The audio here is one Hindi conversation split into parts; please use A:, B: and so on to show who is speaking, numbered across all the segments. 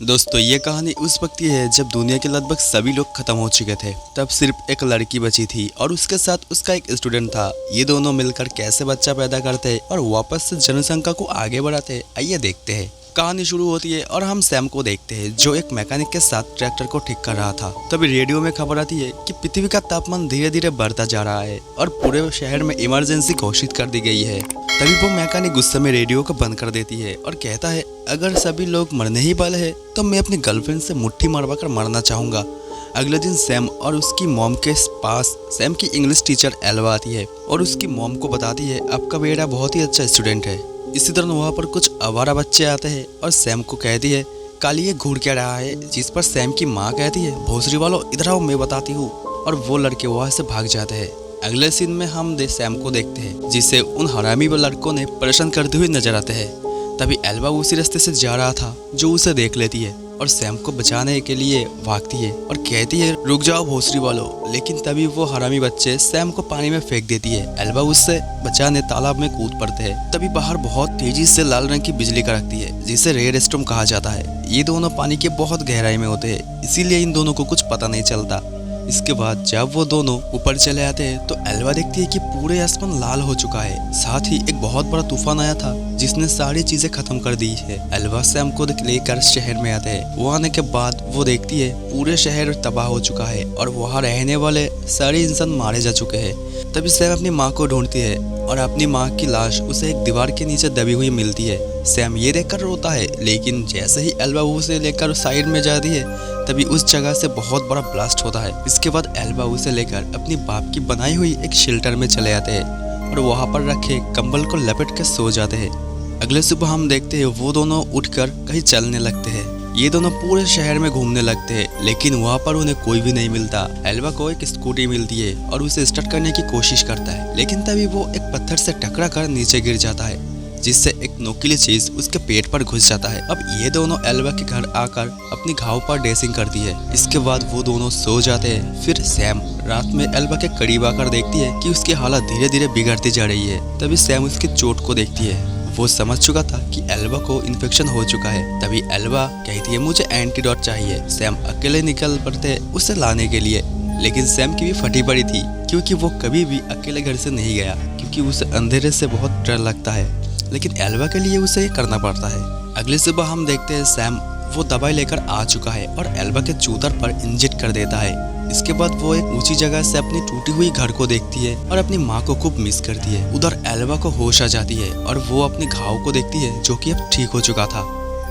A: दोस्तों ये कहानी उस वक्त की है जब दुनिया के लगभग सभी लोग खत्म हो चुके थे। तब सिर्फ एक लड़की बची थी और उसके साथ उसका एक स्टूडेंट था। ये दोनों मिलकर कैसे बच्चा पैदा करते और वापस से जनसंख्या को आगे बढ़ाते, आइए देखते हैं। कहानी शुरू होती है और हम सैम को देखते हैं जो एक मैकेनिक के साथ ट्रैक्टर को ठीक कर रहा था। तभी रेडियो में खबर आती है कि पृथ्वी का तापमान धीरे धीरे बढ़ता जा रहा है और पूरे शहर में इमरजेंसी घोषित कर दी गई है। तभी वो मैकेनिक गुस्से में रेडियो को बंद कर देती है और कहता है, अगर सभी लोग मरने ही वाले हैं तो मैं अपनी गर्लफ्रेंड से मुट्ठी मरवा कर मरना चाहूंगा। अगले दिन सैम और उसकी मॉम के पास सैम की इंग्लिश टीचर एल्वा आती है और उसकी मॉम को बताती है, आपका बेटा बहुत ही अच्छा स्टूडेंट है। इसी तरह वहाँ पर कुछ आवारा बच्चे आते हैं और सैम को कहती है, काली ये घूर क्या रहा है। जिस पर सैम की माँ कहती है, भोसरी वालों इधर आओ मैं बताती हूँ। और वो लड़के वहाँ से भाग जाते हैं। अगले सीन में हम सैम को देखते हैं जिसे उन हरामी व लड़कों ने परेशान करते हुए नजर आते हैं। तभी एल्वा उसी रास्ते से जा रहा था जो उसे देख लेती है और सैम को बचाने के लिए भागती है और कहती है, रुक जाओ भोसरी वालों। लेकिन तभी वो हरामी बच्चे सैम को पानी में फेंक देती है। एल्वा उससे बचाने तालाब में कूद पड़ते हैं। तभी बाहर बहुत तेजी से लाल रंग की बिजली कड़कती है जिसे रेड स्टॉर्म कहा जाता है। ये दोनों पानी के बहुत गहराई में होते हैं, इसीलिए इन दोनों को कुछ पता नहीं चलता। इसके बाद जब वो दोनों ऊपर चले आते हैं तो एल्वा देखती है कि पूरे आसमान लाल हो चुका है। साथ ही एक बहुत बड़ा तूफान आया था जिसने सारी चीजें खत्म कर दी है। एल्वा सैम को लेकर शहर में आते हैं। वो आने के बाद वो देखती है पूरे शहर तबाह हो चुका है और वहाँ रहने वाले सारे इंसान मारे जा चुके हैं। तभी सैम अपनी माँ को ढूंढती है और अपनी माँ की लाश उसे एक दीवार के नीचे दबी हुई मिलती है। सैम ये देखकर रोता है, लेकिन जैसे ही एल्वा उसे लेकर साइड में जाती है तभी उस जगह से बहुत बड़ा ब्लास्ट होता है। इसके बाद एल्वा उसे लेकर अपनी बाप की बनाई हुई एक शेल्टर में चले आते हैं और वहाँ पर रखे कंबल को लपेट के सो जाते हैं। अगले सुबह हम देखते हैं वो दोनों उठकर कहीं चलने लगते हैं। ये दोनों पूरे शहर में घूमने लगते हैं, लेकिन वहाँ पर उन्हें कोई भी नहीं मिलता। एल्वा को एक स्कूटी मिलती है और उसे स्टार्ट करने की कोशिश करता है, लेकिन तभी वो एक पत्थर से टकरा कर नीचे गिर जाता है जिससे एक नोकीली चीज उसके पेट पर घुस जाता है। अब ये दोनों एल्वा के घर आकर अपनी घाव पर ड्रेसिंग करती है। इसके बाद वो दोनों सो जाते हैं। फिर सैम रात में एल्वा के करीब आकर देखती है कि उसकी हालत धीरे धीरे बिगड़ती जा रही है। तभी सैम उसकी चोट को देखती है। वो समझ चुका था कि एल्वा को इन्फेक्शन हो चुका है। तभी एल्वा कहती है, मुझे एंटीडोट चाहिए। सैम अकेले निकल पड़ते उसे लाने के लिए, लेकिन सैम की भी फटी पड़ी थी क्योंकि वो कभी भी अकेले घर से नहीं गया क्योंकि उसे अंधेरे से बहुत डर लगता है। लेकिन एल्वा के लिए उसे ये करना पड़ता है। अगली सुबह हम देखते हैं सैम वो दवाई लेकर आ चुका है और एल्वा के चूतर पर इंजेक्ट कर देता है। इसके बाद वो एक ऊंची जगह से अपनी टूटी हुई घर को देखती है और अपनी माँ को खूब मिस करती है। उधर एल्वा को होश आ जाती है और वो अपने घाव को देखती है जो कि अब ठीक हो चुका था।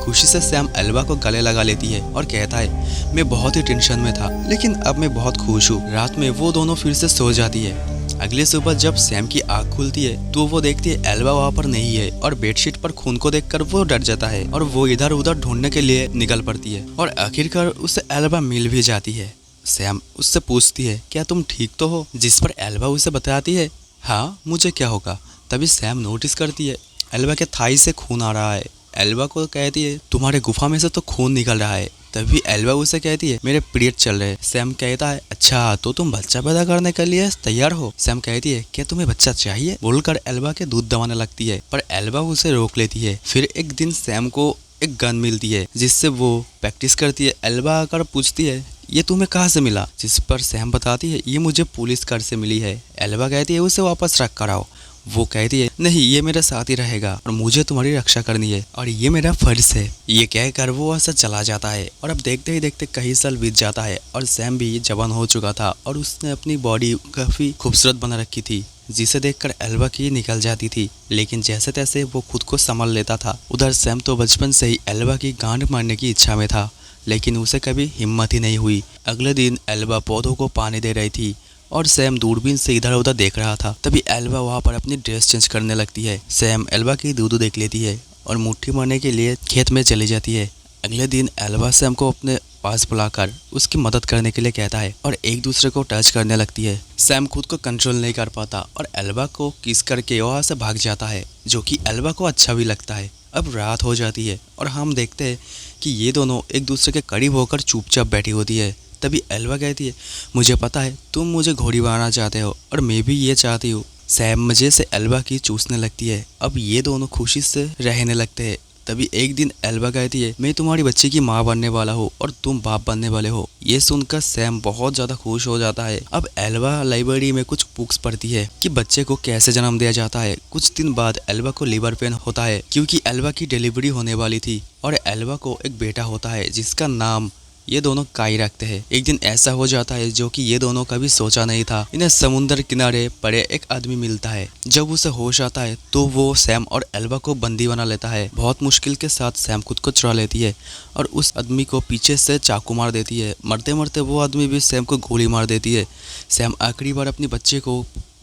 A: खुशी से सैम एल्वा को गले लगा लेती है और कहता है, मैं बहुत ही टेंशन में था लेकिन अब मैं बहुत खुश हूँ। रात में वो दोनों फिर से सो जाती है। अगले सुबह जब सैम की आँख खुलती है तो वो देखती है एल्वा वहाँ पर नहीं है और बेडशीट पर खून को देखकर वो डर जाता है और वो इधर उधर ढूंढने के लिए निकल पड़ती है और आखिरकार उसे एल्वा मिल भी जाती है। सैम उससे पूछती है, क्या तुम ठीक तो हो? जिस पर एल्वा उसे बताती है, हाँ मुझे क्या होगा। तभी सैम नोटिस करती है एल्वा के थाई से खून आ रहा है। एल्वा को कहती है, तुम्हारे गुफा में से तो खून निकल रहा है। तभी एल्वा उसे कहती है, मेरे पीरियड चल रहे हैं। सैम कहता है, अच्छा तो तुम बच्चा पैदा करने के लिए तैयार हो? सैम कहती है, क्या तुम्हें बच्चा चाहिए? बोलकर एल्वा के दूध दबाने लगती है पर एल्वा उसे रोक लेती है। फिर एक दिन सैम को एक गन मिलती है जिससे वो प्रैक्टिस करती है। एल्वा आकर पूछती है, ये तुम्हें कहाँ से मिला? जिस पर सैम बताती है, ये मुझे पुलिस घर से मिली है। एल्वा कहती है, उसे वापस रख कर आओ। वो कहती है, नहीं ये मेरे साथ ही रहेगा और मुझे तुम्हारी रक्षा करनी है और ये मेरा फर्ज है। ये कहकर वो वहाँ से चला जाता है और अब देखते ही देखते कई साल बीत जाता है और सैम भी जवान हो चुका था और उसने अपनी बॉडी काफी खूबसूरत बना रखी थी जिसे देखकर एल्वा की निकल जाती थी, लेकिन जैसे तैसे वो खुद को संभाल लेता था। उधर सैम तो बचपन से ही एल्वा की गांड मारने की इच्छा में था, लेकिन उसे कभी हिम्मत ही नहीं हुई। अगले दिन एल्वा पौधों को पानी दे रही थी और सैम दूरबीन से इधर उधर देख रहा था। तभी एल्वा वहाँ पर अपनी ड्रेस चेंज करने लगती है। सैम एल्वा की दूध देख लेती है और मुट्ठी मारने के लिए खेत में चली जाती है। अगले दिन एल्वा सैम को अपने पास बुलाकर उसकी मदद करने के लिए कहता है और एक दूसरे को टच करने लगती है। सैम खुद को कंट्रोल नहीं कर पाता और एल्वा को किस करके वहाँ से भाग जाता है, जो कि एल्वा को अच्छा भी लगता है। अब रात हो जाती है और हम देखते हैं कि ये दोनों एक दूसरे के करीब होकर चुपचाप बैठी होती है। तभी एल्वा कहती है, मुझे पता है तुम मुझे घोड़ी बनाना चाहते हो और मैं भी ये चाहती हूँ। सैम मजे से एल्वा की चूसने लगती है। अब ये दोनों खुशी से रहने लगते हैं तभी एक दिन एल्बा कहती है, मैं तुम्हारी बच्ची की माँ बनने वाला हूँ और तुम बाप बनने वाले हो। ये सुनकर सैम बहुत ज्यादा खुश हो जाता है। अब एल्बा लाइब्रेरी में कुछ बुक्स पढ़ती है कि बच्चे को कैसे जन्म दिया जाता है। कुछ दिन बाद एल्बा को लिवर पेन होता है क्योंकि एल्बा की डिलीवरी होने वाली थी और एल्बा को एक बेटा होता है जिसका नाम ये दोनों काई रखते हैं। एक दिन ऐसा हो जाता है जो कि ये दोनों कभी सोचा नहीं था। इन्हें समुद्र किनारे पड़े एक आदमी मिलता है। जब उसे होश आता है तो वो सैम और एल्बा को बंदी बना लेता है। बहुत मुश्किल के साथ सैम खुद को चुरा लेती है और उस आदमी को पीछे से चाकू मार देती है। मरते मरते वो आदमी भी सैम को गोली मार देती है। सैम आखिरी बार अपने बच्चे को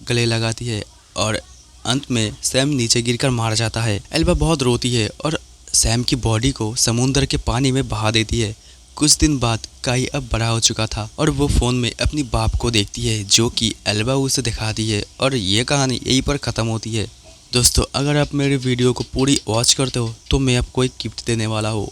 A: गले लगाती है और अंत में सैम नीचे गिरकर मार जाता है। एल्बा बहुत रोती है और सैम की बॉडी को समुद्र के पानी में बहा देती है। कुछ दिन बाद काई अब बड़ा हो चुका था और वो फोन में अपनी बाप को देखती है जो कि एल्बा उसे दिखाती है और ये कहानी यहीं पर ख़त्म होती है। दोस्तों, अगर आप मेरे वीडियो को पूरी वॉच करते हो तो मैं आपको एक गिफ्ट देने वाला हूँ।